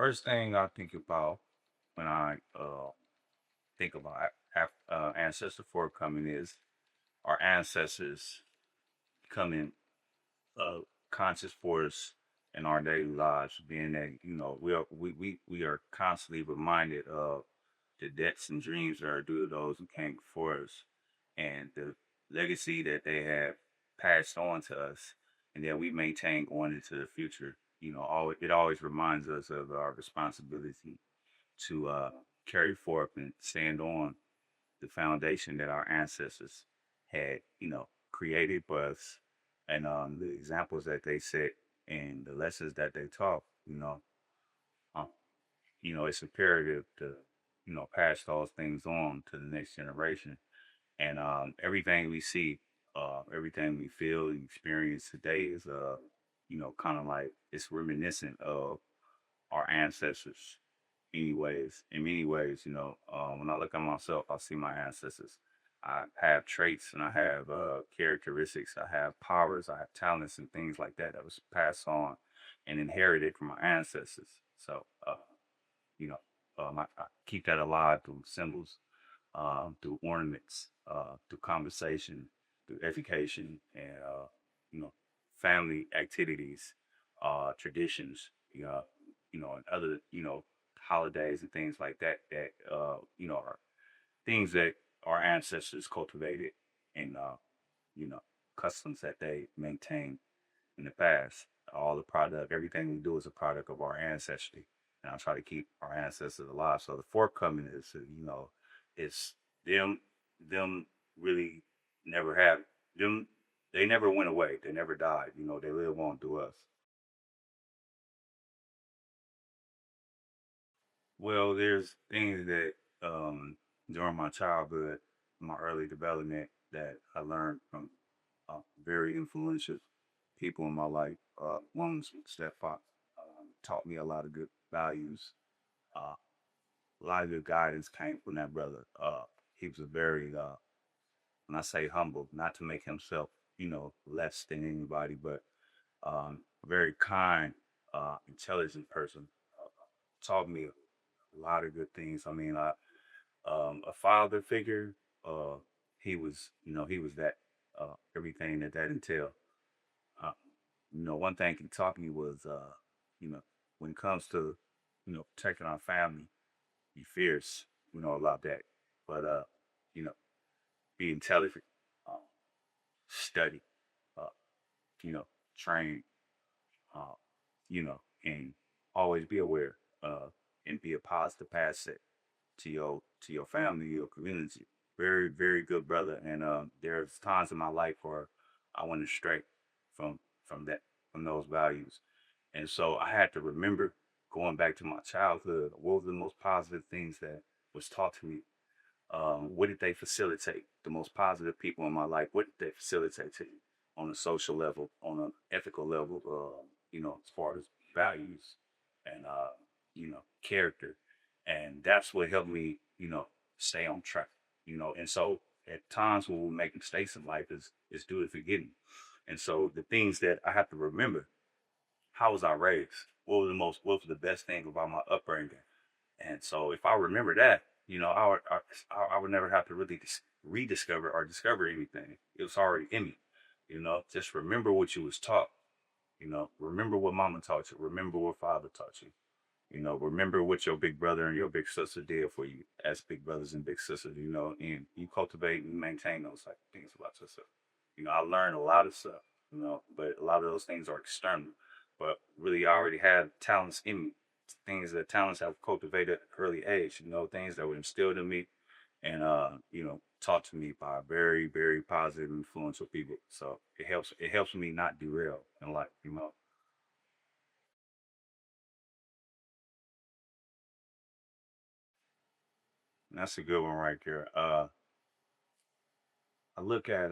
First thing I think about when I think about ancestral forthcoming is our ancestors becoming uh, conscious for us in our daily lives, being that we are constantly reminded of the debts and dreams that are due to those who came before us, and the legacy that they have passed on to us, and that we maintain going into the future. It always reminds us of our responsibility to carry forth and stand on the foundation that our ancestors had, created for us, and the examples that they set and the lessons that they taught. Um, it's imperative to, pass those things on to the next generation. And everything we see, everything we feel and experience today is, kind of like it's reminiscent of our ancestors. Anyways, in many ways, when I look at myself, I see my ancestors. I have traits and I have characteristics. I have powers. I have talents and things like that that was passed on and inherited from my ancestors. So, you know, I keep that alive through symbols, through ornaments, through conversation, through education, and you know, family activities, traditions, and other holidays and things like that. That are things that our ancestors cultivated, and you know, customs that they maintained in the past. All the product, everything we do is a product of our ancestry, and I try to keep our ancestors alive. So the forthcoming is, it's them, them really never have them. They never went away. They never died. They live on through us. Well, there's things that during my childhood, my early development, that I learned from very influential people in my life. One's stepfather taught me a lot of good values. Uh, a lot of good guidance came from that brother. He was a very, when I say humble, not to make himself, less than anybody, but a very kind, intelligent person. Taught me a lot of good things. I mean, a father figure. Uh, he was that, everything that entailed. Uh, one thing he taught me was, you know, when it comes to, protecting our family, be fierce. About that. But you know, be intelligent, uh, study, uh, you know, train, uh, and always be aware, and be a positive asset to your family, your community. Very, very good brother. And there's times in my life where I went astray from from that from those values. And so I had to remember, going back to my childhood, what were the most positive things that was taught to me? What did they facilitate? The most positive people in my life, what did they facilitate to me on a social level, on an ethical level, as far as values and, character. And that's what helped me, stay on track, And so at times when we make mistakes in life is due to forgetting. And so the things that I have to remember: how was I raised? What was the best thing about my upbringing? And so if I remember that, I would never have to really rediscover or discover anything. It was already in me. Just remember what you was taught. Remember what mama taught you. Remember what father taught you. Remember what your big brother and your big sister did for you as big brothers and big sisters, and you cultivate and maintain those type of things about yourself. I learned a lot of stuff, but a lot of those things are external. But really, I already had talents in me, things that talents I've cultivated at an early age, things that were instilled in me and, taught to me by very, very positive, influential people. So it helps me not derail in life. And that's a good one right there. I look at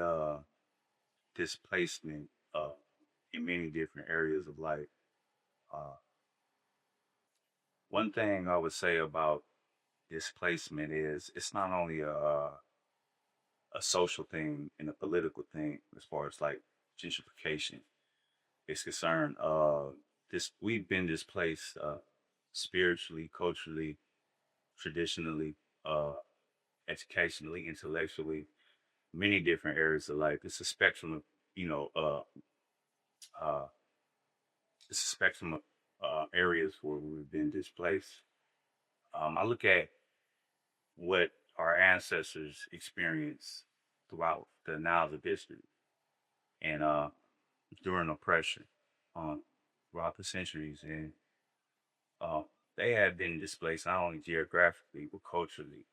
displacement in many different areas of life. Uh, One thing I would say about displacement is it's not only a social thing and a political thing as far as like gentrification is concerned. This we've been displaced spiritually, culturally, traditionally, uh, educationally, intellectually, many different areas of life. It's a spectrum of, you know, uh, it's a spectrum of areas where we've been displaced. I look at what our ancestors experienced throughout the annals of history and during oppression um, throughout the centuries. And uh, they have been displaced not only geographically, but culturally,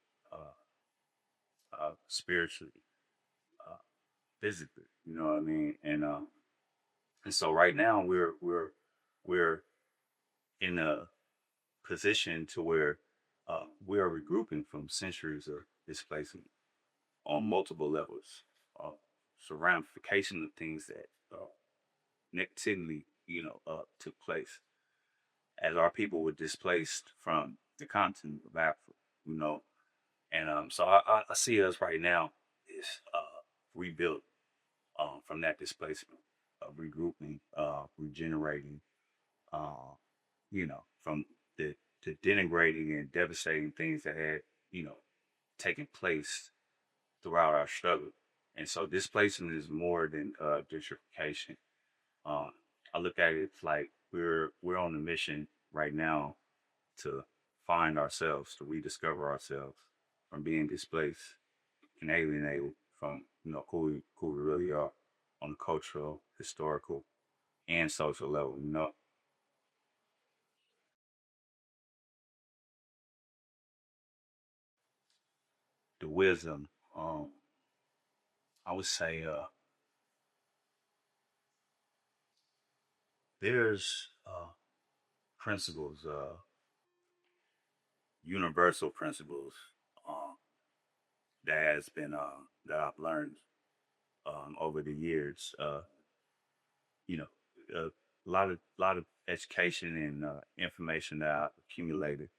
spiritually, uh, physically. You know what I mean? And so right now we're in a position to where we are regrouping from centuries of displacement on multiple levels. Uh, it's a ramification of things that negatively, took place as our people were displaced from the continent of Africa, you know. And so I see us right now is rebuilt from that displacement, regrouping, regenerating, from the denigrating and devastating things that had, you know, taken place throughout our struggle. And so displacement is more than gentrification. Um, I look at it like we're on a mission right now to find ourselves, to rediscover ourselves from being displaced and alienated from who we really are on a cultural, historical, and social level. The wisdom. I would say there's principles, universal principles um, that has been that I've learned over the years. You know, a lot of education and information that I've accumulated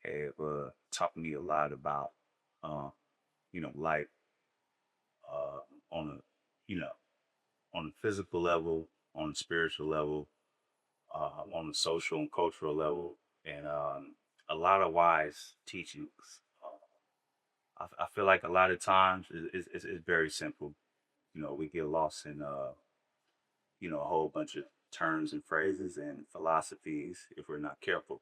have taught me a lot about uh, life uh, on a you know on a physical level, on a spiritual level, on a social and cultural level, and a lot of wise teachings. I feel like a lot of times it's very simple. We get lost in a whole bunch of terms and phrases and philosophies if we're not careful.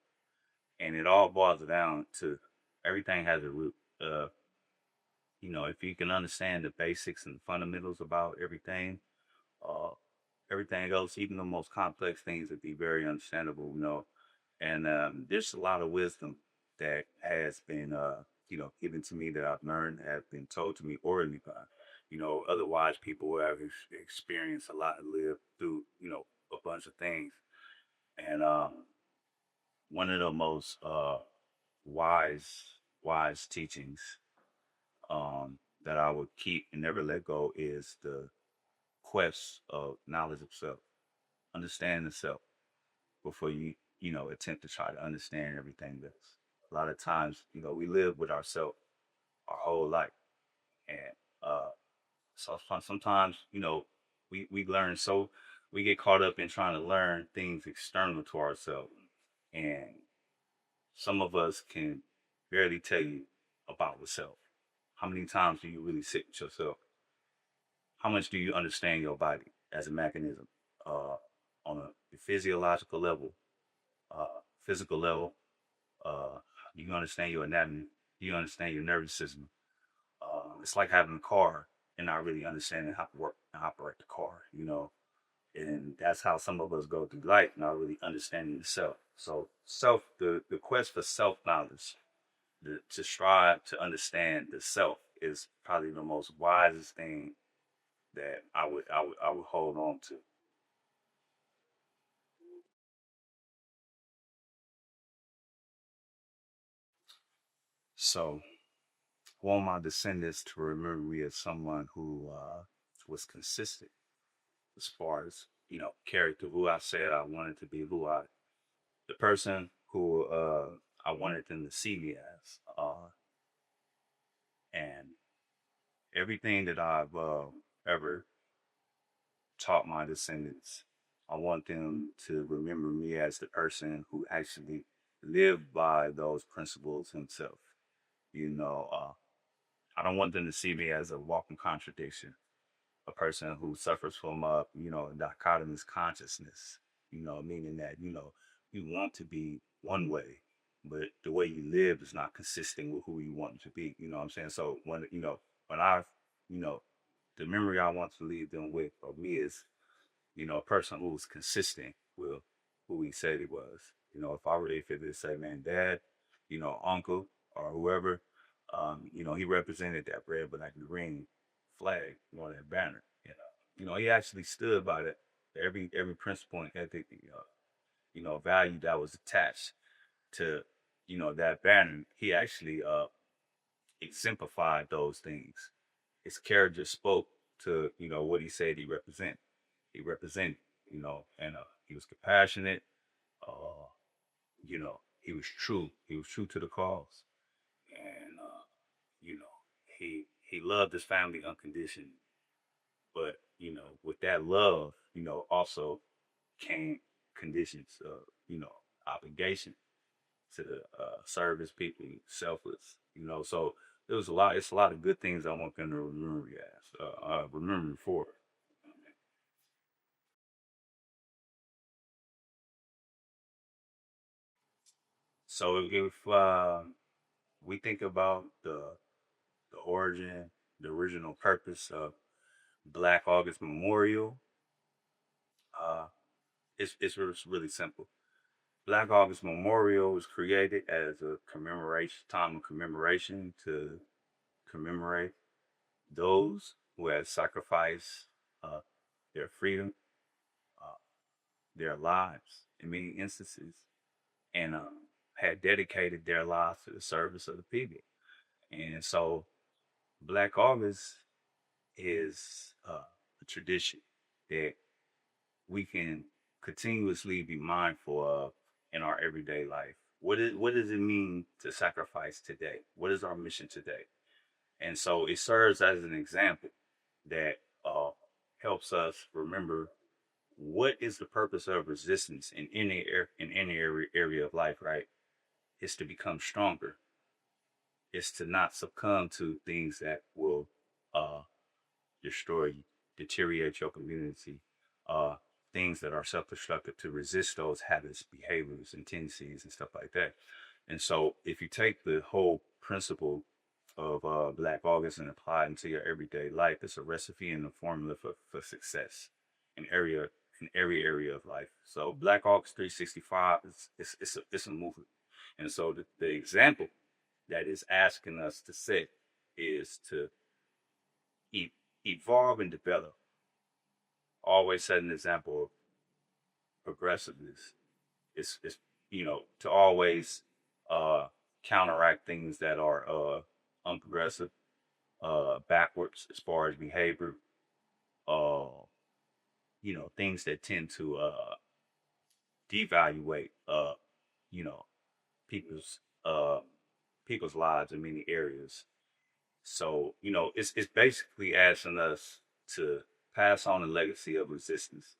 And it all boils down to everything has a root. If you can understand the basics and fundamentals about everything, uh, everything else, even the most complex things, would be very understandable. And there's a lot of wisdom that has been, given to me that I've learned, have been told to me orally by, otherwise people would have experienced a lot and lived through, a bunch of things. And one of the most wise teachings that I would keep and never let go is the quest of knowledge of self, understanding the self before you attempt to try to understand everything else. A lot of times, we live with ourselves our whole life. And sometimes, we learn so we get caught up in trying to learn things external to ourselves. And some of us can barely tell you about yourself. How many times do you really sit with yourself? How much do you understand your body as a mechanism on a physiological level, physical level? Uh, do you understand your anatomy? Do you understand your nervous system? It's like having a car and not really understanding how to work and operate the car. And that's how some of us go through life, not really understanding the self. So the quest for self knowledge, to strive to understand the self is probably the most wisest thing that I would hold on to. So I want my descendants to remember me as someone who was consistent as far as character, who I said I wanted to be, the person who I wanted them to see me as, and everything that I've ever taught my descendants, I want them to remember me as the person who actually live by those principles himself. You know, I don't want them to see me as a walking contradiction, a person who suffers from dichotomous consciousness, meaning that, you want to be one way, but the way you live is not consistent with who you want to be. You know what I'm saying? So when I, you know, the memory I want to leave them with of me is, a person who's consistent with who he said he was. If I were to say, man, dad, uncle or whoever, he represented that red, black, and green flag, that banner. He actually stood by that every principle and ethic, value that was attached to, that banner. He actually exemplified those things. His character spoke to, what he said he represented. He represented, and he was compassionate. He was true. He was true to the cause, and he loved his family unconditionally. But with that love, also came conditions of obligation to serve his people, selfless. So there was a lot. It's a lot of good things I want them to remember you as remember for. So if we think about the origin, the original purpose of Black August Memorial, uh, it's really simple. Black August Memorial was created as a commemoration time of commemoration to commemorate those who had sacrificed uh, their freedom, uh, their lives in many instances, and had dedicated their lives to the service of the people. And so Black August is a tradition that we can continuously be mindful of in our everyday life. What does it mean to sacrifice today? What is our mission today? And so it serves as an example that uh, helps us remember what is the purpose of resistance in any area of life. Right? It's to become stronger. It's to not succumb to things that will uh, destroy you, deteriorate your community, uh, things that are self-destructive, to resist those habits, behaviors, and tendencies and stuff like that. And so if you take the whole principle of Black August and apply it into your everyday life, it's a recipe and a formula for success in every area of life. So Black August 365 it's a movement. And so the example that is asking us to set is to e- evolve and develop, always set an example of progressiveness. It's to always uh counteract things that are unprogressive, backwards as far as behavior, uh things that tend to devaluate you know people's people's lives in many areas. So, it's basically asking us to pass on a legacy of resistance.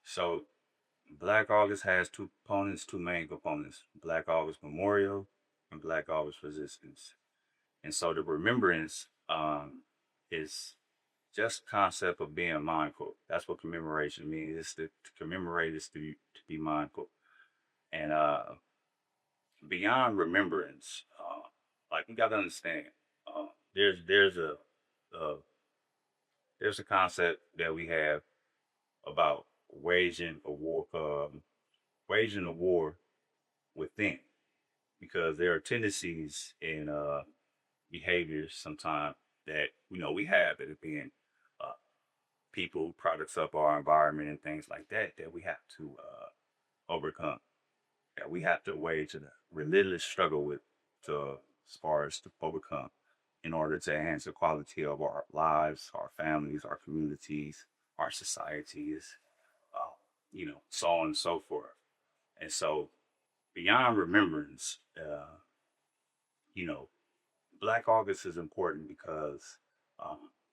So Black August has two main components: Black August Memorial and Black August Resistance. And so the remembrance is just concept of being mindful. That's what commemoration means. It's to commemorate is to be mindful. And beyond remembrance, like, you got to understand, uh, there's uh, there's a concept that we have about waging a war within, because there are tendencies and behaviors sometimes that we have that are being uh, people, products of our environment, and things like that that we have to overcome. That we have to wage a relentless struggle with, to as far as to overcome, in order to enhance the quality of our lives, our families, our communities, our societies, so on and so forth. And so, beyond remembrance, you know, Black August is important because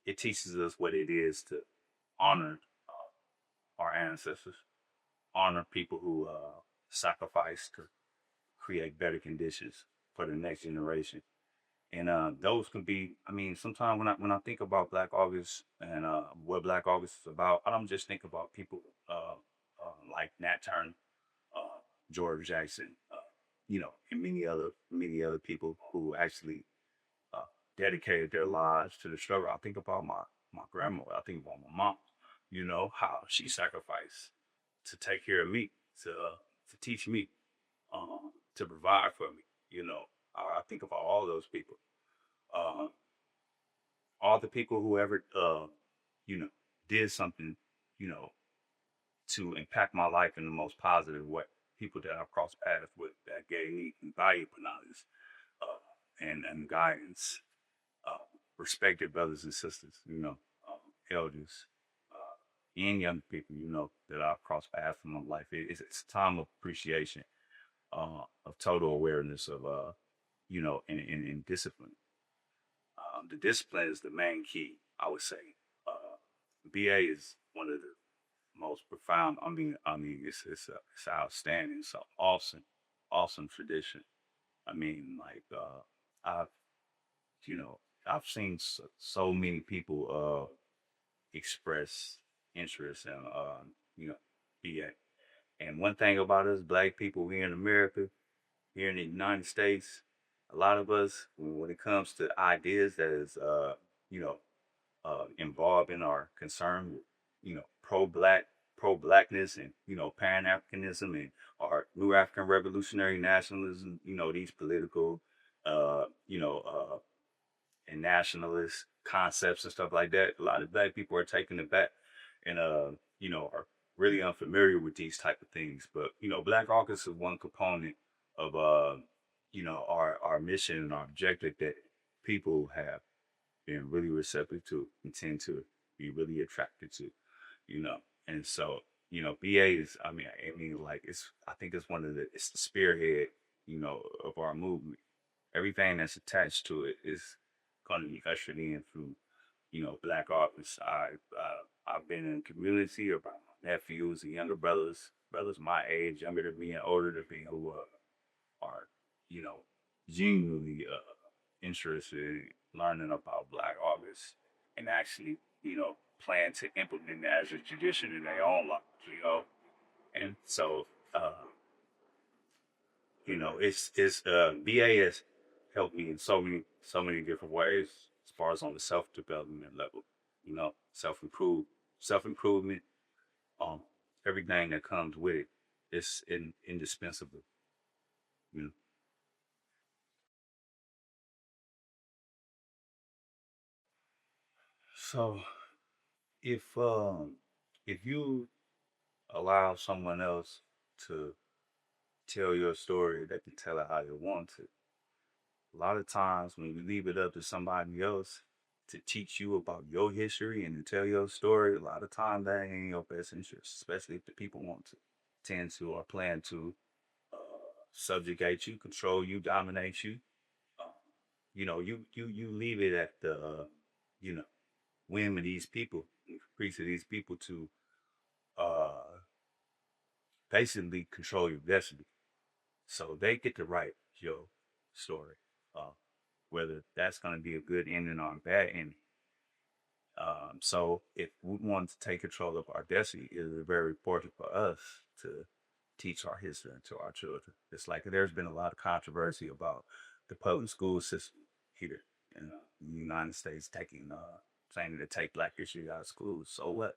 it teaches us what it is to honor our ancestors, honor people who sacrificed to create better conditions for the next generation. And those can be, I mean, sometimes when I think about Black August and what Black August is about, I don't just think about people like Nat Turner, uh, George Jackson, and many other people who actually uh, dedicated their lives to the struggle. I think about my grandmother. I think about my mom. How she sacrificed to take care of me, to teach me, to provide for me. I think about all those people, uh, all the people who ever you know did something, you know, to impact my life in the most positive way. People that I've crossed paths with that gave me valuable knowledge and guidance. Uh, Respected brothers and sisters, elders, and young people, that I've crossed paths in my life. It's a time of appreciation, of total awareness of, and discipline. The discipline is the main key, I would say. Uh, BA is one of the most profound. It's outstanding. It's an awesome tradition. I mean, like, I've, you know, I've seen so many people express interest in, you know, BA. And one thing about us Black people here in America, here in the United States, a lot of us, when it comes to ideas that is, you know, involved in our concern with, pro-blackness and, pan-Africanism and our new African revolutionary nationalism, these political, uh, you know, uh, and nationalist concepts and stuff like that. A lot of Black people are taken aback and, are really unfamiliar with these type of things. But, Black Caucus is one component of, our mission and our objective that people have been really receptive to and tend to be really attracted to, you know. And so, BA is, like, I think it's the spearhead, of our movement. Everything that's attached to it is going to be ushered in through, Black artists. I've been in a community about my nephews and younger brothers my age, younger than me and older than me, who are, you know, genuinely interested in learning about Black artists and actually, plan to implement that as a tradition in their own lives. And so, it's BA has helped me in so many different ways as far as on the self development level, self improvement, um, everything that comes with it is indispensable. You know, so if um if you allow someone else to tell your story, they can tell it how they want to. A lot of times when you leave it up to somebody else to teach you about your history and to tell your story, a lot of times that ain't in your best interest, especially if the people want to, tend to, or plan to uh, subjugate you, control you, dominate you. Uh, you leave it at the, you know, whim of these people, caprice of these people to uh, basically control your destiny. So they get to write your story, uh, whether that's going to be a good ending or a bad ending. So if we want to take control of our destiny, it is very important for us to teach our history to our children. It's like there's been a lot of controversy about the public school system here in the United States saying to take Black history out of schools. So what?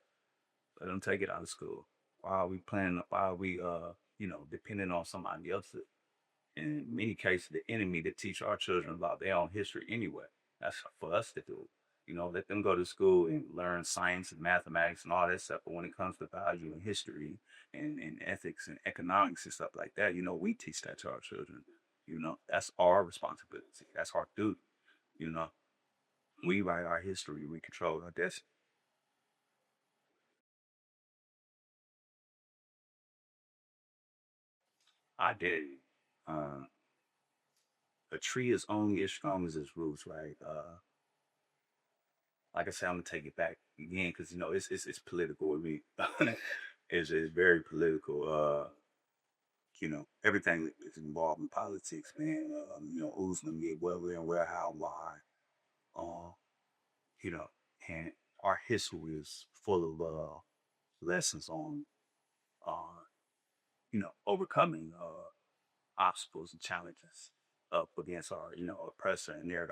Let them take it out of school. Why are we planning? Why are we, depending on somebody else in many cases the enemy to teach our children about their own history anyway. That's for us to do. Let them go to school and learn science and mathematics and all that stuff. But when it comes to value and history and ethics and economics and stuff like that, we teach that to our children. That's our responsibility. That's our duty. You know, we write our history. We control our destiny. I did. Uh, a tree is only as strong as its roots, right? Like I said, I'm gonna take it back again because it's political with me. is very political. Everything that is involved in politics, man. Who's gonna get where, and where, how, why. Uh, you know, and our history is full of lessons on, uh, overcoming obstacles and challenges up against our, oppressor and their,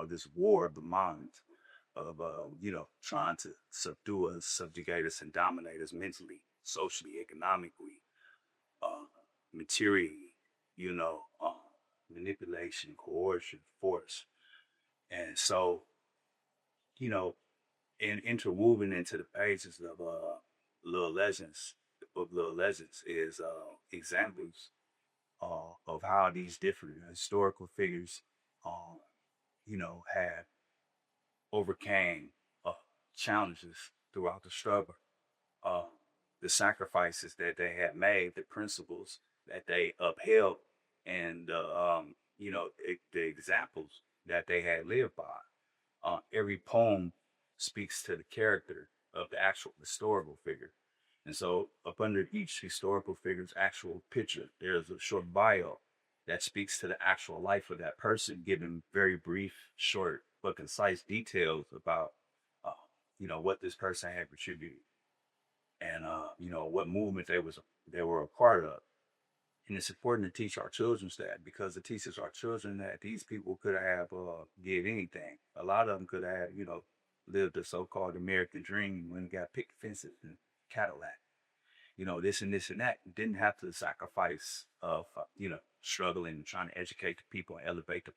this war of the mind of, trying to subdue us, subjugate us, and dominate us mentally, socially, economically, uh, materially, manipulation, coercion, force. And so, you know, in interwoven into the pages of Little Legends, the book Little Legends is examples of how these different historical figures, um, had overcame challenges throughout the struggle, uh, the sacrifices that they had made, the principles that they upheld, and the examples that they had lived by. Every poem speaks to the character of the actual historical figure. And so, up under each historical figure's actual picture, there's a short bio that speaks to the actual life of that person, giving very brief, short, but concise details about, uh, what this person had contributed and, what movement they were a part of. And it's important to teach our children that because it teaches our children that these people could have did anything. A lot of them could have, lived the so-called American dream when they got picket fences and Cadillac, this and this and that. Didn't have to sacrifice of, struggling and trying to educate the people and elevate the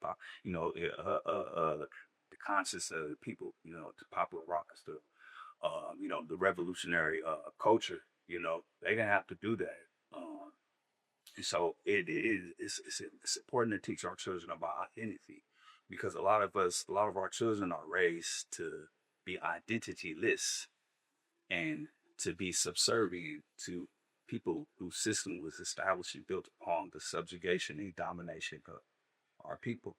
conscience of the people, to popular rock and stuff. The revolutionary culture, they didn't have to do that. And so it's important to teach our children about identity because a lot of our children are raised to be identityless and to be subservient to people whose system was established and built upon the subjugation and domination of our people,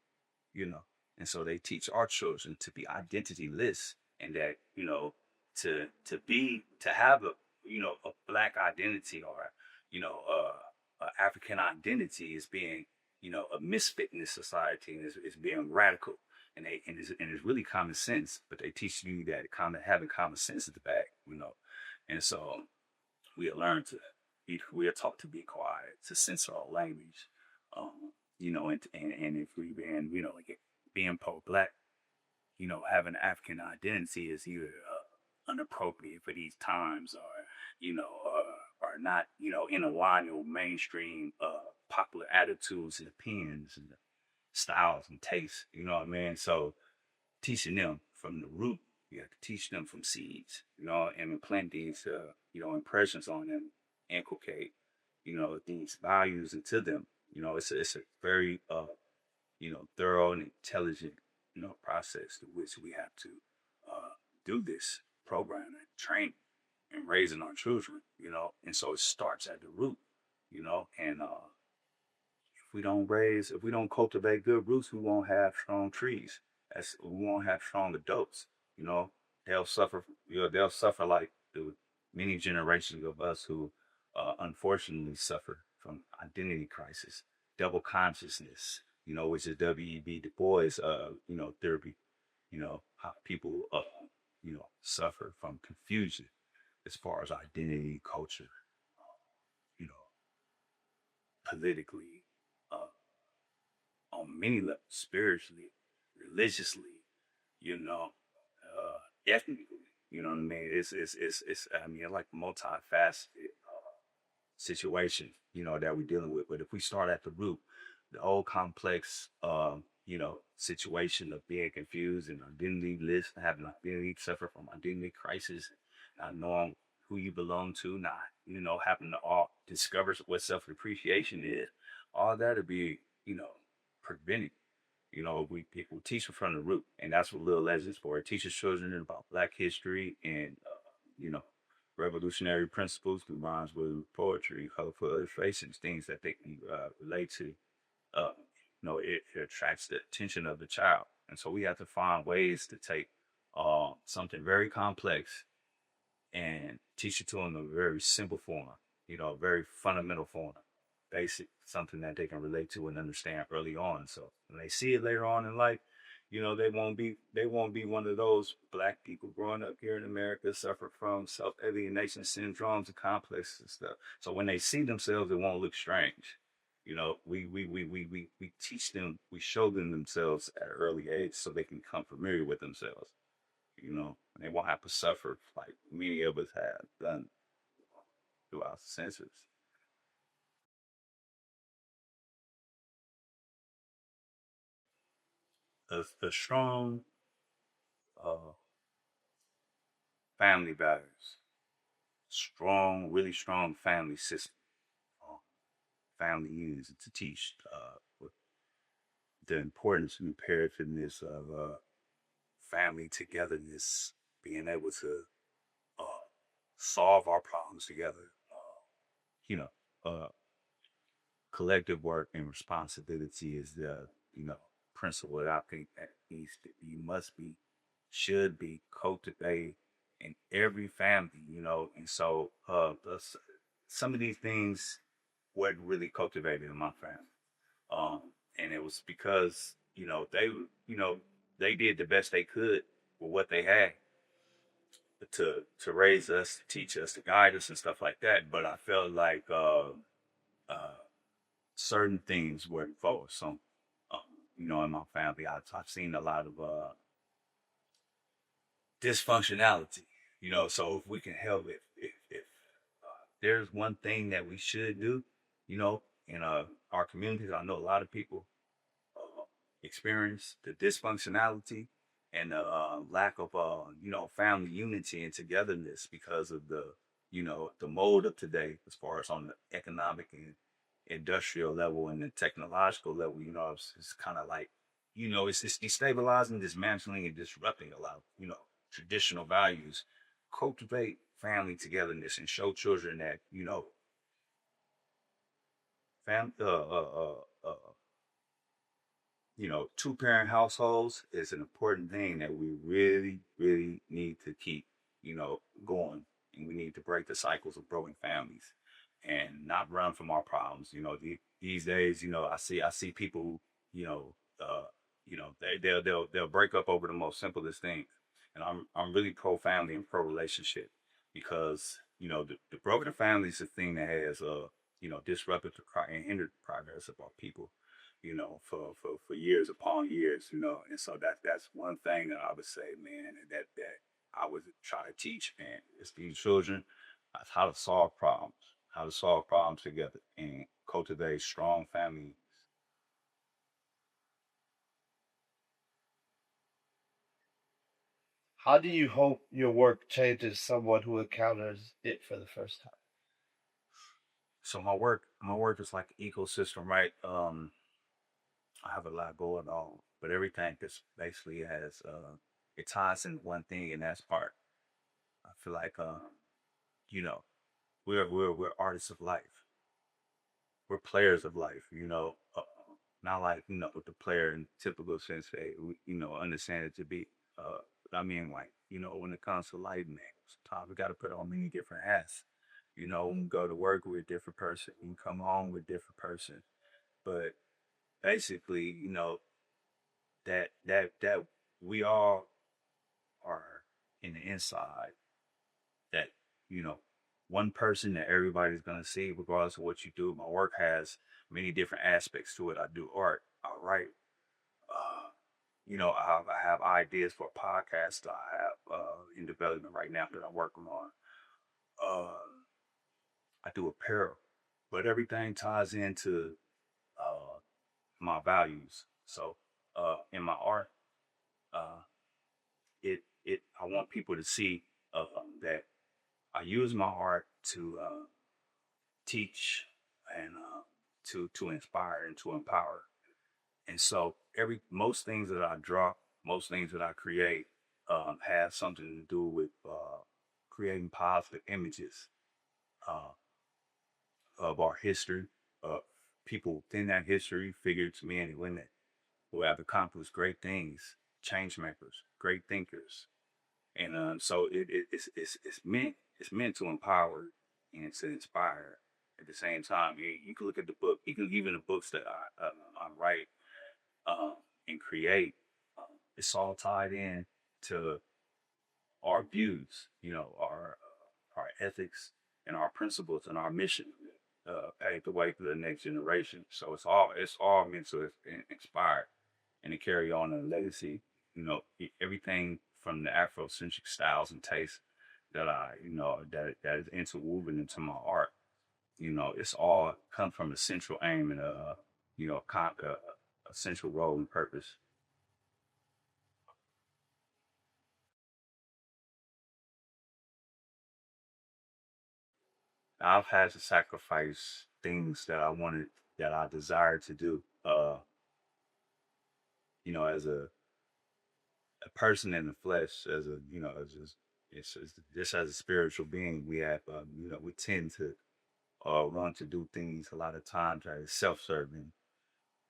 you know. And so they teach our children to be identityless and that, to have a black identity or, a African identity is being, a misfit in this society and is being radical. And it's really common sense, but they teach you that having common sense is the bag, And so we are taught to be quiet, to censor our language, and if we been, like being pro-black, having African identity is either inappropriate for these times, or or not, in line with mainstream popular attitudes and opinions and styles and tastes. You know what I mean? So teaching them from the root, you have to teach them from seeds, and implant these, impressions on them, inculcate, these values into them. It's a very thorough and intelligent, process to which we have to do this programming, training, and raising our children, and so it starts at the root, and if we don't cultivate good roots, we won't have strong trees. We won't have strong adults. You know, they'll suffer. They'll suffer like the many generations of us who, unfortunately, suffer from identity crisis, double consciousness. Which is W.E.B. Du Bois, therapy. How people, suffer from confusion as far as identity, culture, you know, politically, uh, on many levels, spiritually, religiously, ethnically. You know what I mean? It's I mean, like multifaceted situation, that we're dealing with. But if we start at the root, the whole complex, situation of being confused and identity list, having identity, suffer from identity crisis, not knowing who you belong to, not, having to all discover what self appreciation is, all that to be, prevented. We people teach them from the root, and that's what Little Legends for. It teaches children about Black history and, you know, revolutionary principles through rhymes with poetry, colorful illustrations, things that they can relate to. Uh, it attracts the attention of the child, and so we have to find ways to take something very complex and teach it to them in a very simple form, very fundamental form, basic, something that they can relate to and understand early on. So when they see it later on in life, they won't be one of those black people growing up here in America suffer from self alienation syndromes and complexes and stuff. So when they see themselves, it won't look strange. We teach them, we show them themselves at an early age so they can become familiar with themselves. And they won't have to suffer like many of us have done throughout the centuries. A strong uh, family values, strong, really strong family system, uh, family units to teach the importance and imperativeness of family togetherness, being able to uh, solve our problems together. You know, uh, collective work and responsibility is the principle that I think that needs to be, must be, should be cultivated in every family. And so some of these things weren't really cultivated in my family. And it was because they did the best they could with what they had to raise us, to teach us, to guide us, and stuff like that. But I felt like uh, certain things were forced. So, um, in my family, I've seen a lot of dysfunctionality. So if we can help, if there's one thing that we should do, in our communities, I know a lot of people uh, experience the dysfunctionality and the lack of family unity and togetherness because of the mode of today, as far as on the economic and industrial level and the technological level. It's kind of like it's destabilizing, dismantling, and disrupting a lot of traditional values. Cultivate family togetherness and show children that fam two-parent households is an important thing that we really, really need to keep, going. And we need to break the cycles of broken families and not run from our problems. These days, I see people, you know, uh, they'll break up over the most simplest things. And I'm really pro family and pro relationship because, the broken family is the thing that has, disrupted and hindered the progress of our people for years upon years, and so that's one thing that I would say, man, that I would try to teach, man, is these children how to solve problems together, and cultivate strong family. How do you hope your work changes someone who encounters it for the first time? So my work is like an ecosystem, right? I have a lot going on, but everything just basically has it ties in one thing, and that's art. I feel like you know, we're artists of life. We're players of life, not like, the player in typical sense they, understand it to be. I mean, like, when it comes to life, man, sometimes we got to put on many different hats. We go to work with a different person, we come home with a different person. But basically, that we all are in the inside, that you know one person that everybody's gonna see regardless of what you do. My work has many different aspects to it. I do art, I write, uh, I have ideas for a podcast that I have in development right now that I'm working on. uh, I do apparel, but everything ties into uh, my values. So in my art, uh, it I want people to see that I use my art to teach and to inspire and to empower. And so every most things that I draw, most things that I create, have something to do with creating positive images uh, of our history, of people within that history, figures, men and women who have accomplished great things, change makers, great thinkers, And so it's meant to empower and to inspire. At the same time, you can look at the book. You can even the books that I write uh, and create. It's all tied in to our views, our ethics and our principles and our mission. Pave the way for the next generation. So it's all meant to inspire and to carry on a legacy. Everything from the Afrocentric styles and tastes that that is interwoven into my art. It's all come from a central aim and a central role and purpose. I've had to sacrifice things that I wanted, that I desired to do. As a person in the flesh, as a as just as a spiritual being, we have we tend to want to do things a lot of times that is self-serving.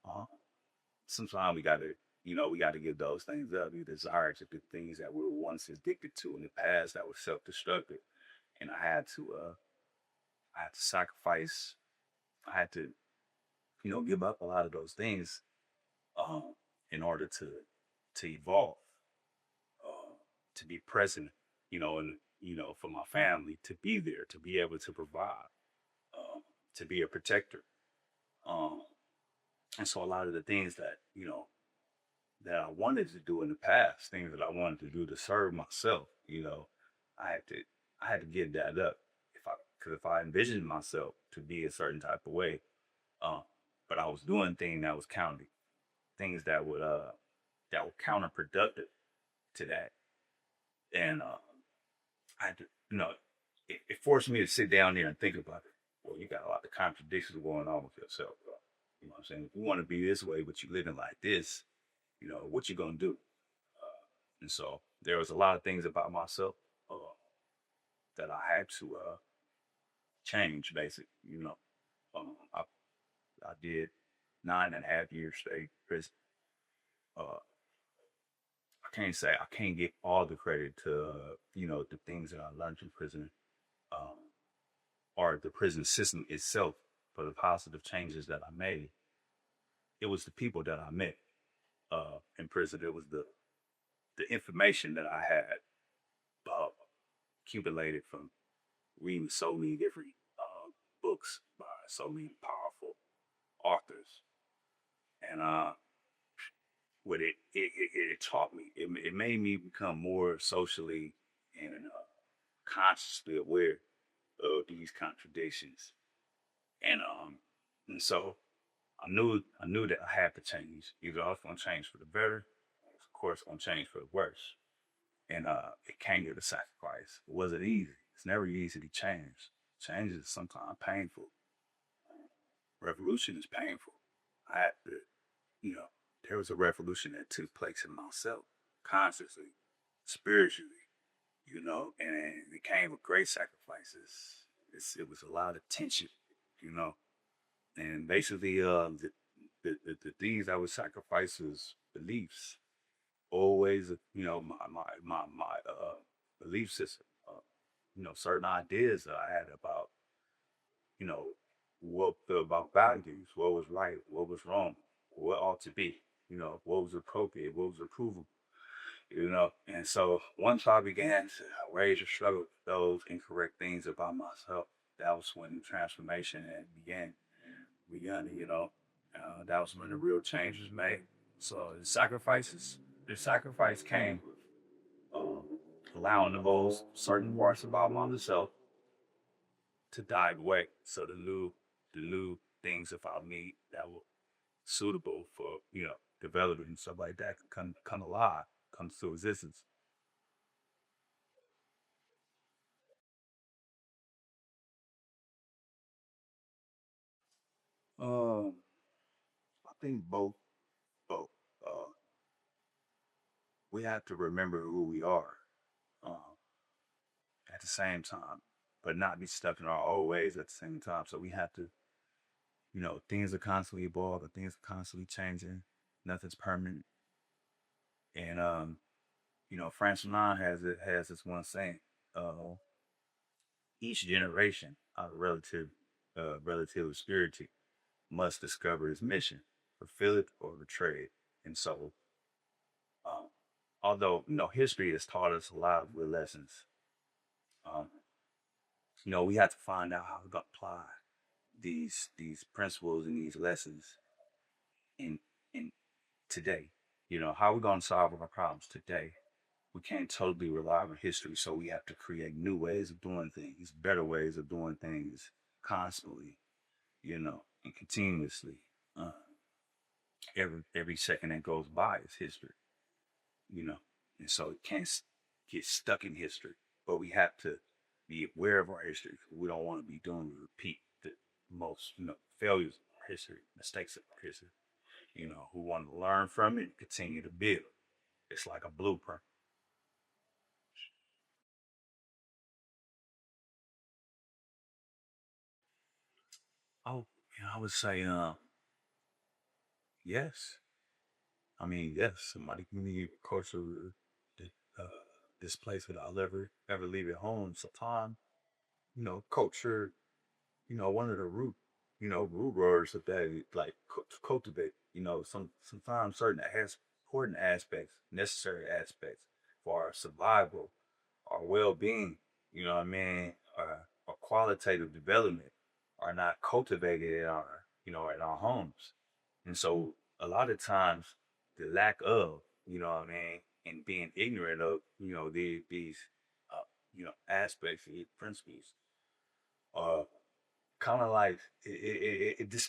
Uh, Sometimes we got to give those things up. We desire to do things that we were once addicted to in the past that were self-destructive, and I had to sacrifice. I had to give up a lot of those things um, in order to evolve, uh, to be present, and for my family, to be there, to be able to provide, to be a protector. Um, and so a lot of the things that I wanted to do in the past, things that I wanted to do to serve myself, I had to I had to give that up because if I envisioned myself to be a certain type of way, uh, but I was doing things that was things that were counterproductive to that, and I had to, it forced me to sit down there and think about it. Well, you got a lot of contradictions going on with yourself, bro. You know what I'm saying? If you want to be this way, but you living like this, what you gonna do? And so there was a lot of things about myself uh, that I had to change, basically. I did 9.5 years straight prison. Uh, I can't get all the credit to the things that I learned in prison, um, or the prison system itself for the positive changes that I made. It was the people that I met in prison. It was the information that I had uh, accumulated from reading so many different books by so many powerful authors, and what it taught me, it made me become more socially and consciously aware of these contradictions, and so I knew that I had to change. Either I was going to change for the better, or of course, going to change for the worse, and it came with a sacrifice. It wasn't easy. It's never easy to change. Change is sometimes painful. Revolution is painful. I had to, you know, there was a revolution that took place in myself, consciously, spiritually, and it came with great sacrifices. It was a lot of tension, you know, and basically, the things I would sacrifice is beliefs. Always, my belief system. Certain ideas that I had about you know, about values, what was right, what was wrong, what ought to be, what was appropriate, what was approvable, And so once I began to raise a struggle with those incorrect things about myself, that was when the transformation had begun. That was when the real change was made. So the sacrifice came with allowing those certain parts about myself to die away. So the new things about me that were suitable for development and stuff like that can come alive, comes to existence. Um, I think both. Uh, we have to remember who we are um, at the same time, but not be stuck in our old ways at the same time. So we have to, things are constantly evolving, things are constantly changing. Nothing's permanent, and France 9 has this one saying, uh, each generation of relative obscurity must discover its mission, fulfill it or betray it. And so, um, although history has taught us a lot of good lessons, um, we have to find out how to apply these principles and these lessons in in today. How are we going to solve our problems today? We can't totally rely on history, so we have to create new ways of doing things, better ways of doing things constantly, and continuously. Uh, every second that goes by is history, you know, and so it can't get stuck in history. But we have to be aware of our history. We don't want to be doing repeat the most, failures of our history, mistakes of our history. Who want to learn from it and continue to build. It's like a blueprint. Oh, I would say, yes. I mean, yes. Somebody can leave culture, uh, this place without ever leave it home. Sometime, culture, one of the root words of that is like cultivate. Sometimes certain important aspects, necessary aspects for our survival, our well-being. What I mean, our qualitative development are not cultivated in our homes, and so a lot of times the lack of, what I mean, and being ignorant of, these, aspects, these principles, uh, kind of like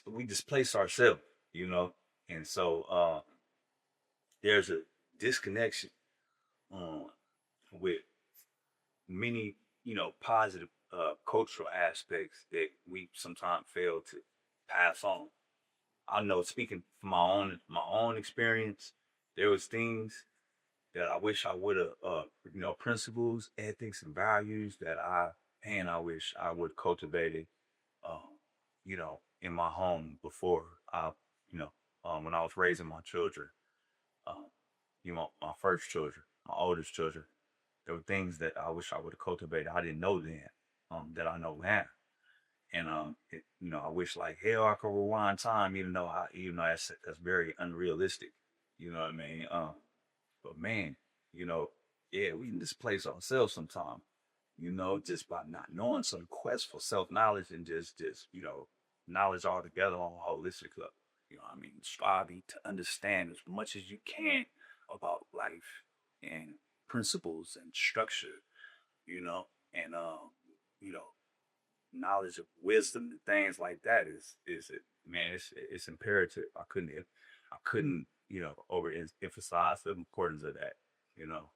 we displace ourselves, you know, and so there's a disconnection um, with many, positive cultural aspects that we sometimes fail to pass on. I know, speaking from my own experience, there was things that I wish I would have, principles, ethics, and values that I wish I would cultivated, in my home before when I was raising my children, um, my first children, my oldest children. There were things that I wish I would have cultivated. I didn't know then, that I know now. And I wish like hell I could rewind time, even though that's very unrealistic. You know what I mean? But man, you know, yeah, we can displace ourselves sometime. Just by not knowing, some quest for self knowledge and just knowledge altogether on a holistic level. What I mean, striving to understand as much as you can about life and principles and structure. You know, and you know, knowledge of wisdom and things like that is it, man, it's imperative. I couldn't overemphasize the importance of that. You know,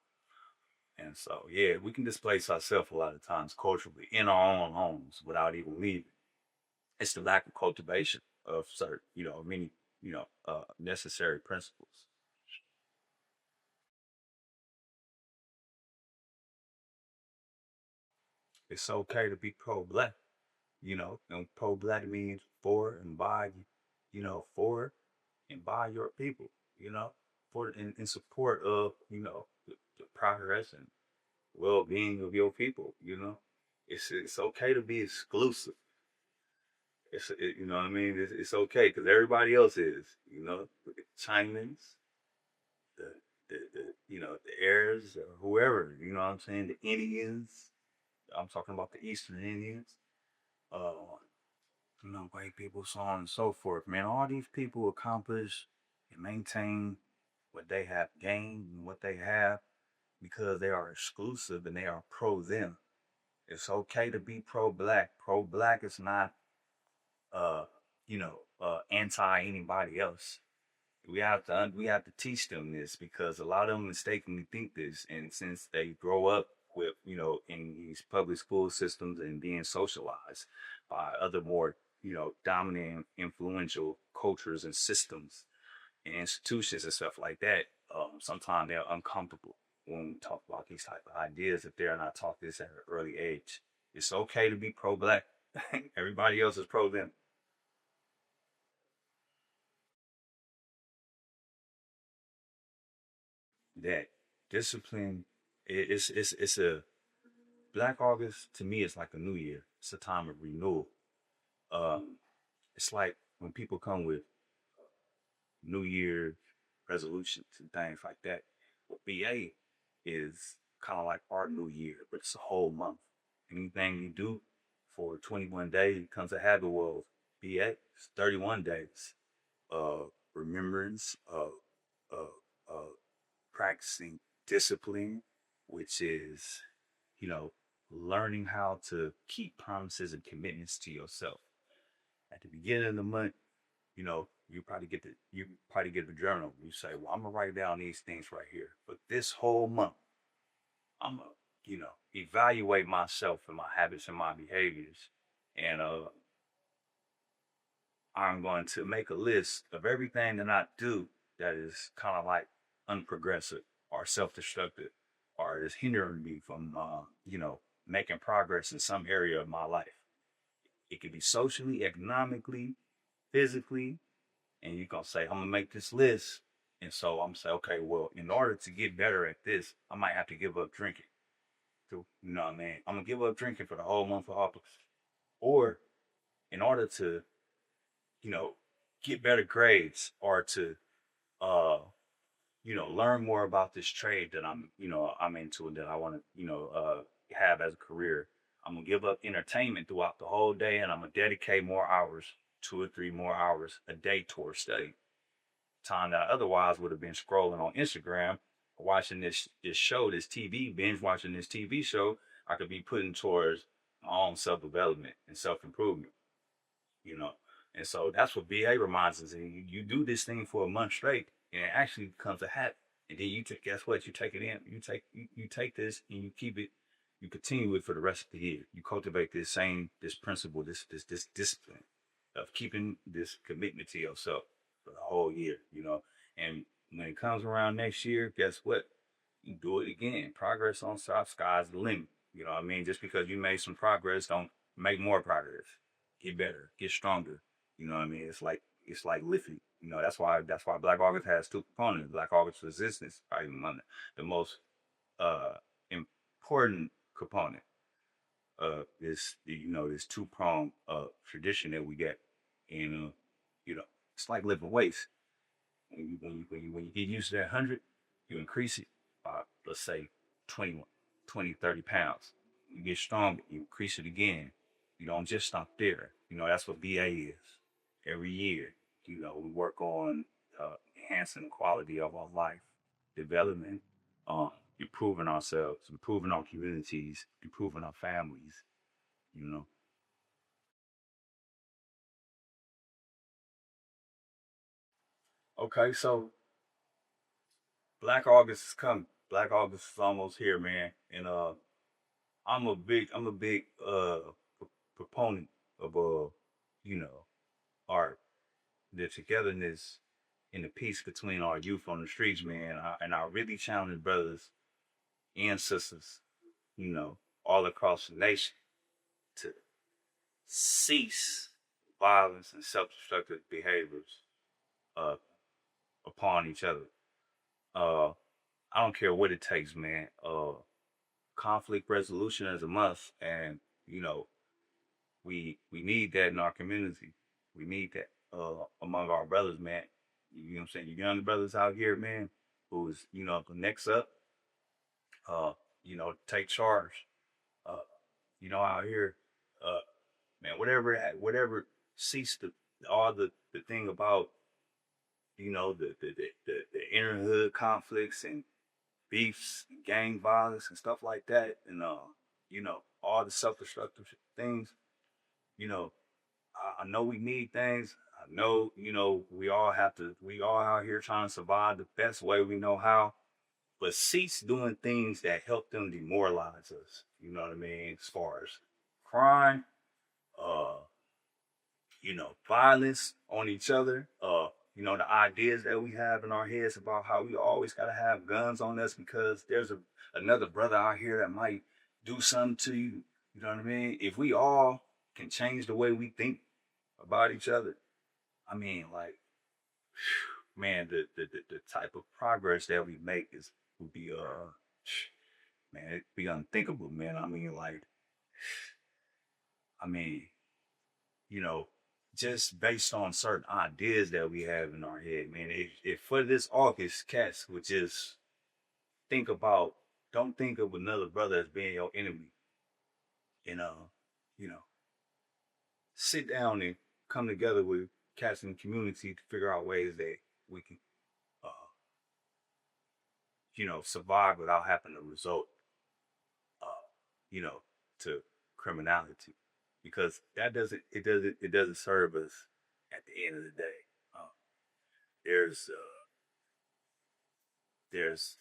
and so yeah, we can displace ourselves a lot of times culturally in our own homes without even leaving. It's the lack of cultivation of certain, many, necessary principles. It's okay to be pro-black. And pro-black means for and by your people, for in support of, the progress and well-being of your people. It's okay to be exclusive. You know what I mean? It's okay because everybody else is. The Chinese, the the Arabs or whoever. You know what I'm saying? The Indians. I'm talking about the Eastern Indians. Uh, white people, so on and so forth. Man, all these people accomplish and maintain what they have gained and what they have because they are exclusive and they are pro them. It's okay to be pro black. Pro black is not anti anybody else. We have to teach them this because a lot of them mistakenly think this, and since they grow up with in these public school systems and being socialized by other more dominant, influential cultures and systems and institutions and stuff like that, sometimes they're uncomfortable when we talk about these type of ideas if they're not taught this at an early age. It's okay to be pro-black. Everybody else is pro them. That. discipline. It's a Black August to me. It's like a new year. It's a time of renewal. Um, it's like when people come with New Year resolutions and things like that. Well, BA is kind of like our New Year, but it's a whole month. Anything you do for 21 days becomes a habit. Well, BA is 31 days of remembrance, of, of practicing discipline, which is, you know, learning how to keep promises and commitments to yourself. At the beginning of the month, you probably get the journal. You say, well, I'm gonna write down these things right here. But this whole month, I'm gonna, evaluate myself and my habits and my behaviors. And I'm going to make a list of everything that I do that is kind of like unprogressive or self-destructive or is hindering me from making progress in some area of my life. It could be socially, economically, physically, and you're gonna say, I'm gonna make this list. And so I'm gonna say, okay, well, in order to get better at this, I might have to give up drinking. So, you know what I mean? I'm gonna give up drinking for the whole month of August. Or in order to, you know, get better grades or to uh, learn more about this trade that I'm into and that I wanna, have as a career. I'm gonna give up entertainment throughout the whole day and I'm gonna dedicate more hours, 2 or 3 more hours a day towards study time that I otherwise would have been scrolling on Instagram, watching this show, this TV, binge watching this TV show, I could be putting towards my own self development and self improvement, you know. And so that's what BA reminds us. You do this thing for a month straight, and it actually becomes a habit. And then guess what? You take it in. You take this and you keep it. You continue it for the rest of the year. You cultivate this principle, this discipline of keeping this commitment to yourself for the whole year. And when it comes around next year, guess what? You do it again. Progress on top, sky's the limit. You know what I mean? Just because you made some progress, don't make more progress. Get better, get stronger. You know what I mean? It's like lifting. That's why Black August has two components. Black August resistance, probably one of the most uh important component this two-pronged tradition that we get. And it's like lifting weights. When you get used to that 100, you increase it by, let's say, 20, 20, 30 pounds. You get stronger, you increase it again. You don't just stop there. That's what BA is. Every year, we work on enhancing the quality of our life, development, improving ourselves, improving our communities, improving our families, you know. Okay, so Black August is coming. Black August is almost here, man. And I'm a big proponent of art, the togetherness and the peace between our youth on the streets, man. And I really challenge brothers and sisters, you know, all across the nation to cease violence and self-destructive behaviors uh, upon each other. Uh, I don't care what it takes, man. Conflict resolution is a must, and you know we need that in our community. We need that among our brothers, man. You know what I'm saying? You young brothers out here, man, who's the next up, take charge. Uh, out here, uh, man, whatever cease all the thing about the inner hood conflicts and beefs, gang violence and stuff like that, and all the self-destructive things. You know, I know we need things. I know, we all out here trying to survive the best way we know how, but cease doing things that help them demoralize us. You know what I mean? As far as crime, uh, violence on each other, the ideas that we have in our heads about how we always got to have guns on us because there's another brother out here that might do something to you. You know what I mean? If we all can change the way we think about each other, I mean, like, man, the type of progress that we make is would be man, it'd be unthinkable, man. I mean, you know, just based on certain ideas that we have in our head, man. If for this August, cats would just think about, don't think of another brother as being your enemy, and you know, sit down and come together with cats in the community to figure out ways that we can, uh, survive without having to resort, uh, you know, to criminality, because it doesn't serve us at the end of the day. Uh, there's there's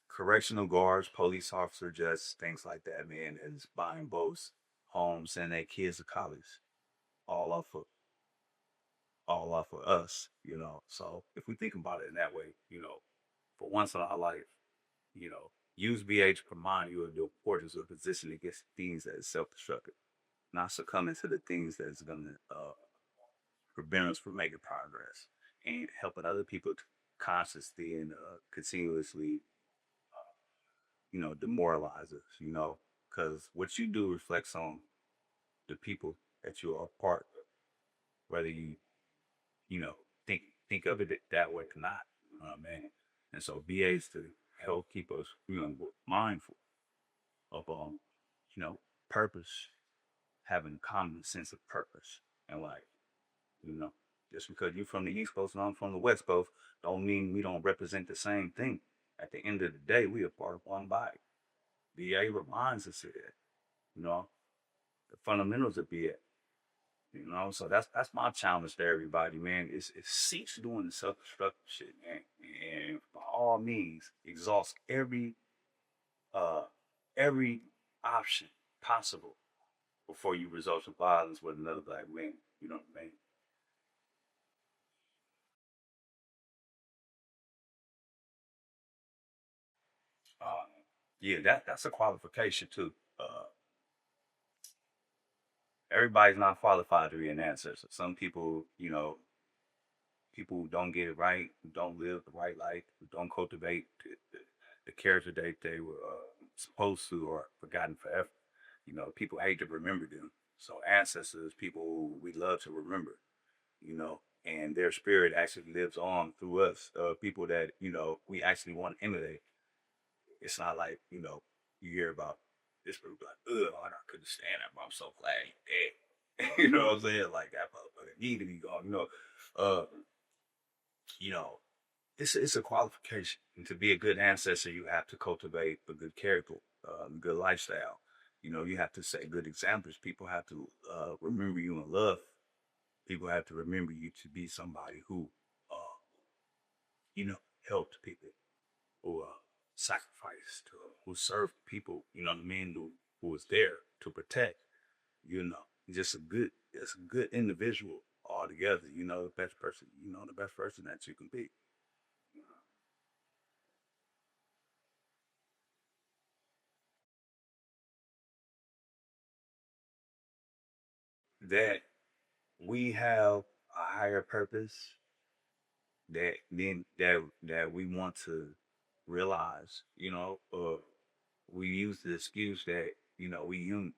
correctional guards, police officer, just things like that, man, is buying boats, homes, and their kids to college, all off of us, So if we think about it in that way, for once in our life, use BH to remind you of the importance of position against things that is self-destructive, not succumbing to the things that's gonna prevent us from making progress and helping other people to constantly and continuously demoralize us, because what you do reflects on the people that you are a part of, whether you know, think of it that way or not, man. And so BAs to help keep us, mindful of, purpose, having common sense of purpose and life, you know. Just because you're from the East Coast and I'm from the West Coast, don't mean we don't represent the same thing. At the end of the day, we are part of one body. BA reminds us of that, you know, the fundamentals of BA. So that's my challenge to everybody, man. Is cease doing the self-destructive shit, man, and by all means, exhaust uh every option possible before you resort to violence with another black man. You know what I mean? Uh, yeah, that's a qualification too. Everybody's not qualified to be an ancestor. Some people, people who don't get it right, who don't live the right life, who don't cultivate the character they were supposed to, or forgotten forever. People hate to remember them. So ancestors, people who we love to remember, and their spirit actually lives on through us. People that we actually want to emulate. It's not like you hear about this group like, ugh, I couldn't stand that, but I'm so glad he dead. You know what I'm saying? Like that motherfucker need to be gone. Uh, you know, it's a qualification. And to be a good ancestor, you have to cultivate a good character, good lifestyle. You have to set good examples. People have to remember you and love. People have to remember you to be somebody who, uh, you know, helped people, who sacrificed, who served people. You know what I mean? Who was there to protect. Just just a good individual altogether. The best person. The best person that you can be. That we have a higher purpose that we want to realize. We use the excuse that we human,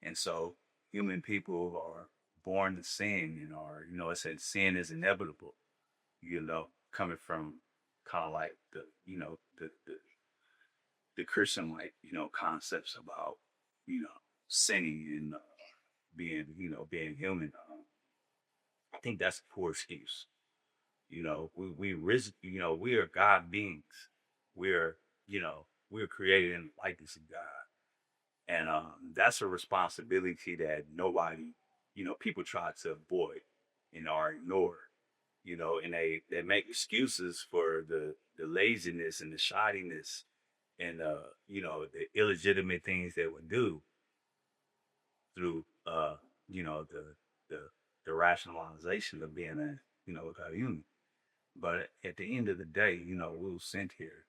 and so human people are born to sin, and are it said sin is inevitable. Coming from kind of like the Christian like concepts about sinning and being human. I think that's a poor excuse. We are God beings. We're we're created in the likeness of God, and that's a responsibility that nobody, people try to avoid and or ignore. And they make excuses for the laziness and the shoddiness and the illegitimate things they would do through the the rationalization of being a human. But at the end of the day, we were sent here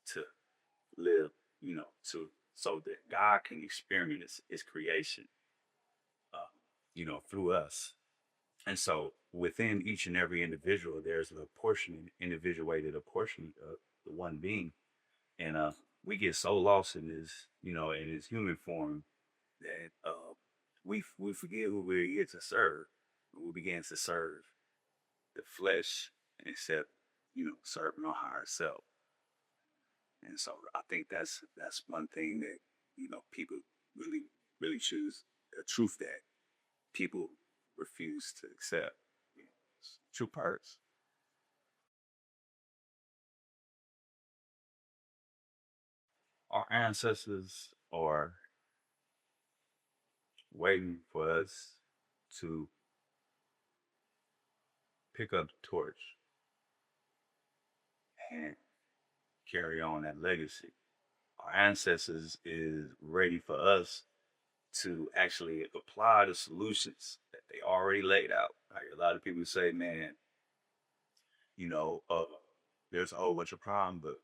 to live, to so that God can experience His creation, uh, through us. And so within each and every individual, there's a portion, individuated apportionment the one being. And we get so lost in this, in this human form that we forget who we're here to serve. We begin to serve the flesh instead, serving our higher self. And so I think that's one thing that people really choose a truth that people refuse to accept. True parts. Our ancestors are waiting for us to pick up the torch and carry on that legacy. Our ancestors is ready for us to actually apply the solutions that they already laid out. Like a lot of people say, man, you know, uh, there's a whole bunch of problems, but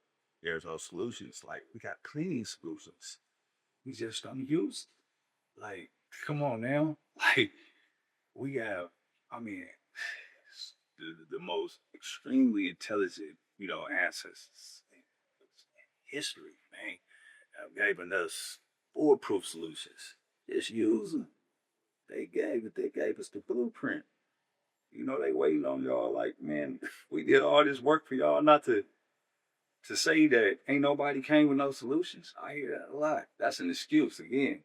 there's no solutions. Like we got cleaning solutions. We just don't use it. Like, come on now. Like we have, I mean, the most extremely intelligent, ancestors in history, man, have given us foolproof solutions. Just use them. They gave us the blueprint. They waiting on y'all like, man, we did all this work for y'all not to say that ain't nobody came with no solutions. I hear that a lot. That's an excuse again.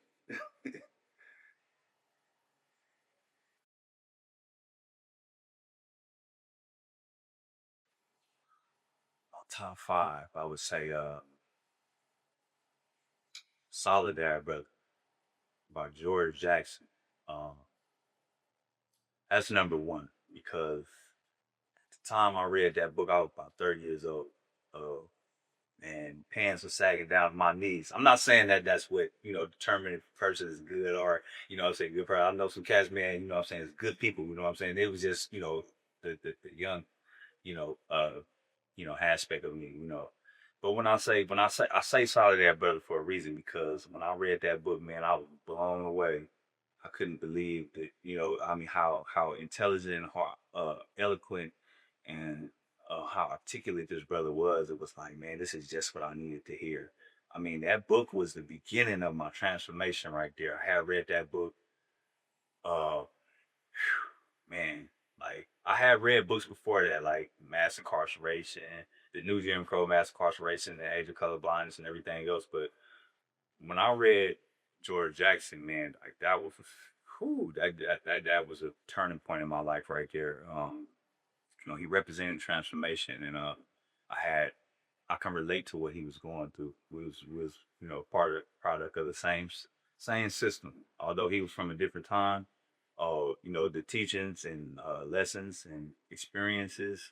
Top five, I would say Solidary Brother by George Jackson. Um, that's number one because at the time I read that book, I was about 30 years old. Uh, and pants were sagging down to my knees. I'm not saying that that's what, determine if a person is good or, I'm saying good person. I know some cats, man, I'm saying, it's good people, I'm saying? It was just, the young, you know, uh, aspect of me, But when I say Solidary Brother for a reason because when I read that book, man, I was blown away. I couldn't believe that, I mean, how intelligent, how eloquent, and how articulate this brother was. It was like, man, this is just what I needed to hear. I mean, that book was the beginning of my transformation right there. I had read that book, uh, man, like I had read books before that, like Mass Incarceration, the New Jim Crow Mass Incarceration, the Age of Color Blindness, and everything else. But when I read George Jackson, man, like that was, whew, that was a turning point in my life right there. He represented transformation, and I had I can relate to what he was going through. Was part of product of the same system. Although he was from a different time, the teachings and lessons and experiences,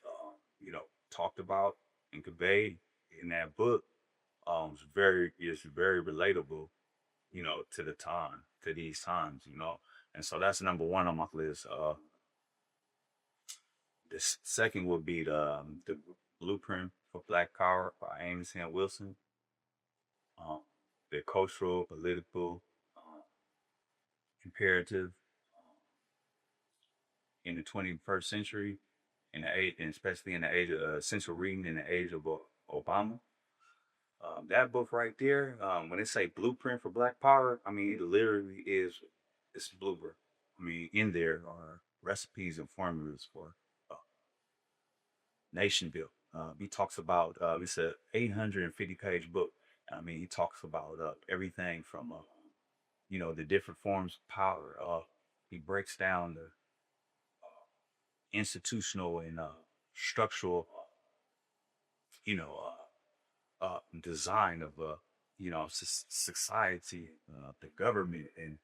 talked about and conveyed in that book, is very relatable, to the time, to these times. And so that's number one on my list. The second would be the Blueprint for Black Power by Amos and Wilson. Um, the cultural, political imperative in the 21st century, in the age, and especially in the age of essential reading in the age of Obama. That book right there, when they say Blueprint for Black Power, I mean it literally is it's blueprint. I mean, in there are recipes and formulas for uh, nation build. He talks about it's a 850-page book. I mean, he talks about everything from the different forms of power. He breaks down the institutional and structural, you know, design of society, the government, and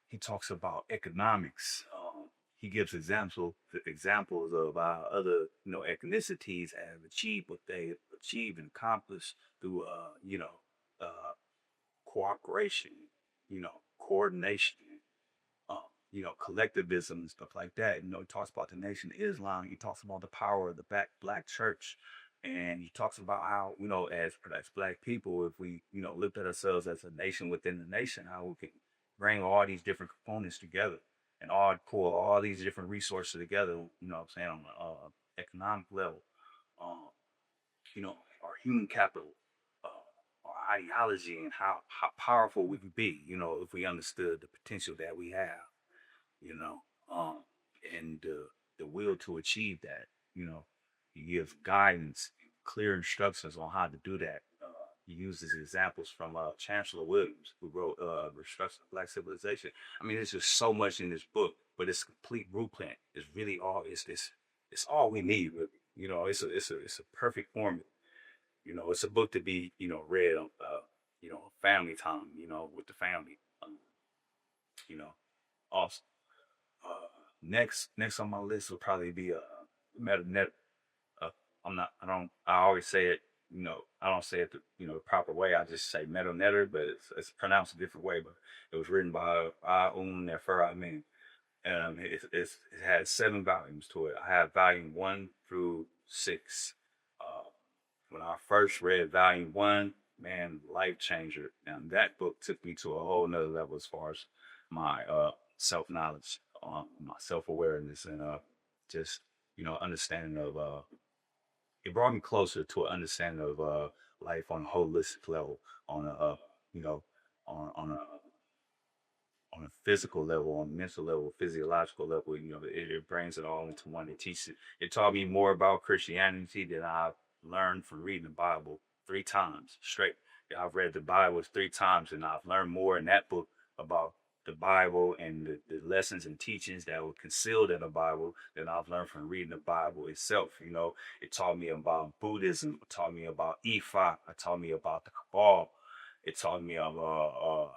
he talks about economics. He gives examples of other ethnicities have achieved what they have achieved and accomplished through uh, cooperation, coordination, collectivism and stuff like that. He talks about the Nation of Islam. He talks about the power of the black church. And he talks about how, as black people, if we, looked at ourselves as a nation within the nation, how we can bring all these different components together and all pull all these different resources together, what I'm saying, on an economic level. Um, our human capital, our ideology, and how powerful we could be, if we understood the potential that we have, you know, um, and the will to achieve that. You know, he gives guidance, clear instructions on how to do that. He uses examples from Chancellor Williams, who wrote "Restructuring Black Civilization." I mean, there's just so much in this book, but it's a complete blueprint. It's really all it's all we need. Really. It's a perfect formula. It's a book to be read on family time. With the family. You know, also. Next on my list would probably be meta net. Uh, I always say it. I don't say it the proper way. I just say metal netter, but it's pronounced a different way. But it was written by Aun Nefer Amin. It has 7 volumes to it. I have volume 1 through 6. Uh, when I first read volume 1, man, life changer. And that book took me to a whole nother level as far as my self knowledge, my self awareness, and just understanding of. It brought me closer to an understanding of life on a holistic level, on a you know on a physical level, on a mental level, physiological level. It brings it all into one. It teaches it. It taught me more about Christianity than I've learned from reading the Bible 3 times straight. Yeah, I've read the Bible 3 times, and I've learned more in that book about the Bible and the lessons and teachings that were concealed in the Bible than I've learned from reading the Bible itself. It taught me about Buddhism. It taught me about Ifa. It taught me about the Kabbalah. It taught me about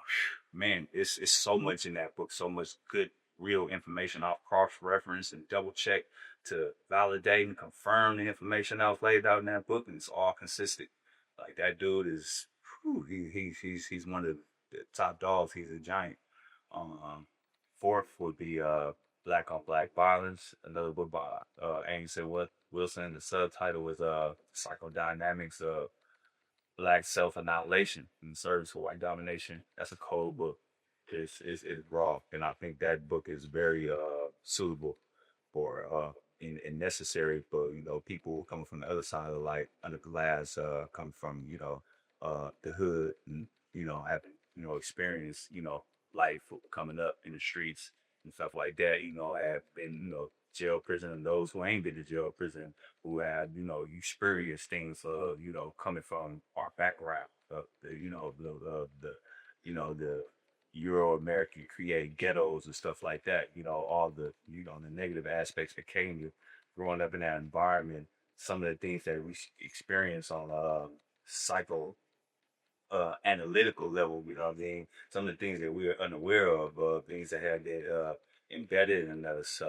man, it's so much in that book, so much good, real information. I'll cross reference and double check to validate and confirm the information that was laid out in that book, and it's all consistent. Like that dude is, whew, he's one of the top dogs. He's a giant. Um, Fourth would be Black on Black Violence, another book by Ancestral Wilson. The subtitle is Psychodynamics of Black self-annihilation in service for white domination. That's a cold book. It's raw, and I think that book is very suitable for and necessary for people coming from the other side of the light, under glass, coming from the hood, and having experience life coming up in the streets and stuff like that. Have been jail prison, and those who ain't been to jail prison who had experience things coming from our background, the Euro American created ghettos and stuff like that. All the negative aspects that came to growing up in that environment. Some of the things that we experience on psycho analytical level, what I mean? Some of the things that we are unaware of, things that have been embedded in us,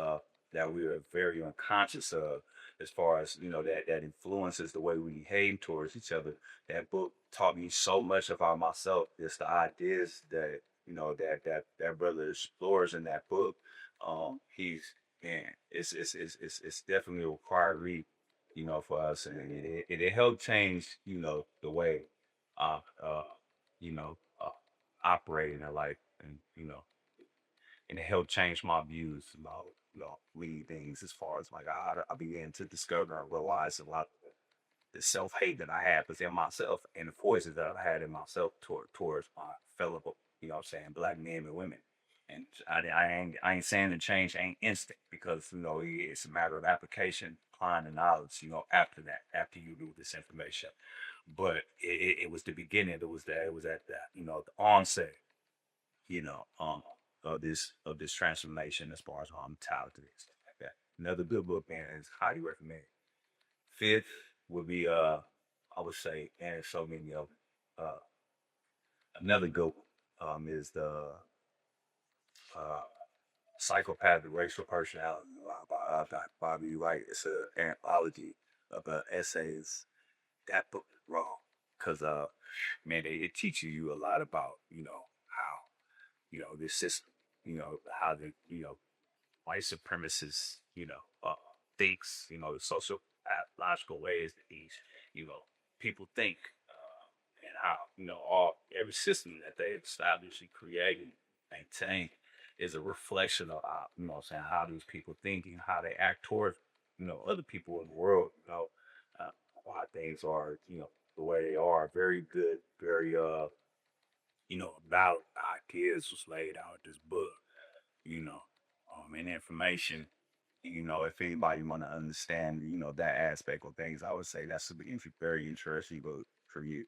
that we are very unconscious of, as far as that influences the way we behave towards each other. That book taught me so much about myself. Just the ideas that that brother explores in that book. He's man, it's definitely a required read, for us, and it helped change the way uh, uh, you know, uh, operating in life, and it helped change my views about many things, as far as like I began to discover and realize a lot of the self hate that I had within myself, and the poison that I had in myself towards my fellow, what I'm saying, black men and women. And I ain't saying the change ain't instant, because it's a matter of application, applying the knowledge. After that, after you do this information, but it was the beginning. It was at that the onset you know um of this transformation, as far as our mentality and stuff like that. Another good book, man, is highly recommended. Fifth would be I would say, and so many of them. Another good one is the uh Psychopathic Racial Personality by Bobby Wright. It's an anthology of essays. That book is raw, because man, it teaches you a lot about how this system, how the white supremacists thinks, the social logical ways that these people think, and how all every system that they established and created, maintain, is a reflection of how, what I'm saying, how these people think and how they act towards other people in the world. why things are, the way they are. Very good, very about ideas was laid out in this book, you know, and information. If anybody want to understand, that aspect of things, I would say that's a very interesting book for you.